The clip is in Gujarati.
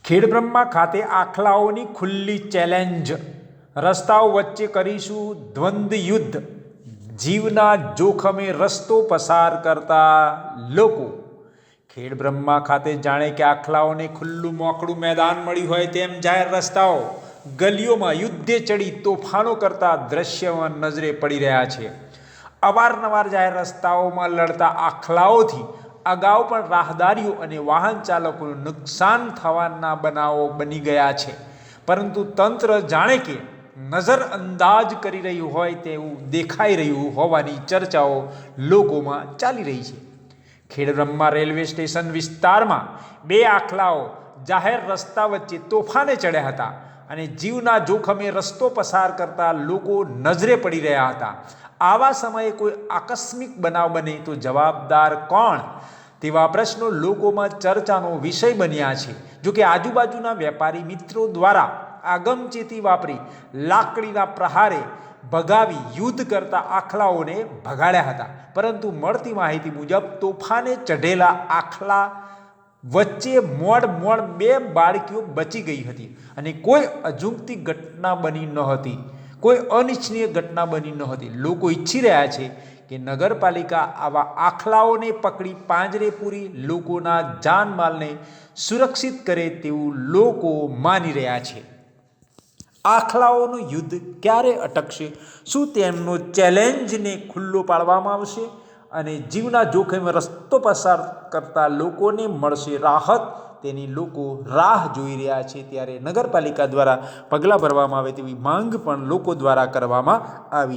ખેડબ્રહ્મા ખાતે આખલાઓની ખુલ્લી ચેલેન્જ, રસ્તાઓ વચ્ચે કરીશું દ્વંદ્વ યુદ્ધ, જીવના જોખમે રસ્તો પસાર કરતા લોકો। ખેડબ્રહ્મા ખાતે જાણે કે આખલાઓને ખુલ્લું મોકળું મેદાન મળ્યું હોય તેમ જાહેર રસ્તાઓ ગલીઓમાં યુદ્ધે ચડી તોફાનો કરતા દ્રશ્યમાં નજરે પડી રહ્યા છે। અવારનવાર જાહેર રસ્તાઓમાં લડતા આખલાઓથી અગાઉ પણ રાહદારીઓ અને વાહન ચાલકોનું નુકસાન થવાના બનાવો બની ગયા છે, પરંતુ તંત્ર જાણે કે નજરઅંદાજ કરી રહ્યું હોય તેવું દેખાઈ રહ્યું હોવાની ચર્ચાઓ લોકોમાં ચાલી રહી છે। ખેડબ્રહ્મા રેલવે સ્ટેશન વિસ્તારમાં બે આખલાઓ જાહેર રસ્તા વચ્ચે તોફાને ચડ્યા હતા અને જીવના જોખમે રસ્તો પસાર કરતા લોકો નજરે પડી રહ્યા હતા। આવા સમયે કોઈ આકસ્મિક બનાવ બને તો જવાબદાર કોણ, તેવા પ્રશ્નો લોકોમાં ચર્ચાનો વિષય બન્યા છે। જોકે આજુબાજુના વેપારી મિત્રો દ્વારા આગમચેતી વાપરી લાકડીના પ્રહારે ભગાવી યુદ્ધ કરતા આખલાઓને ભગાડ્યા હતા, પરંતુ મળતી માહિતી મુજબ તોફાને ચઢેલા આખલા વચ્ચે મોડ બે બાળકીઓ બચી ગઈ હતી અને કોઈ અજુગતી ઘટના બની નહોતી, કોઈ અનિચ્છનીય ઘટના બની નહોતી। લોકો ઈચ્છી રહ્યા છે કે નગરપાલિકા આવા આખલાઓને પકડી પાંજરે પૂરી લોકોના જાનમાલને સુરક્ષિત કરે તેવું લોકો માની રહ્યા છે। આખલાઓનું યુદ્ધ ક્યારે અટકશે? શું તેમનો ચેલેન્જને ખુલ્લો પાડવામાં આવશે અને જીવના જોખમે રસ્તો પસાર કરતા લોકોને મળશે રાહત? તેની લોકો રાહ જોઈ રહ્યા છે। ત્યારે નગરપાલિકા દ્વારા પગલાં ભરવામાં આવે તેવી માંગ પણ લોકો દ્વારા કરવામાં આવી છે।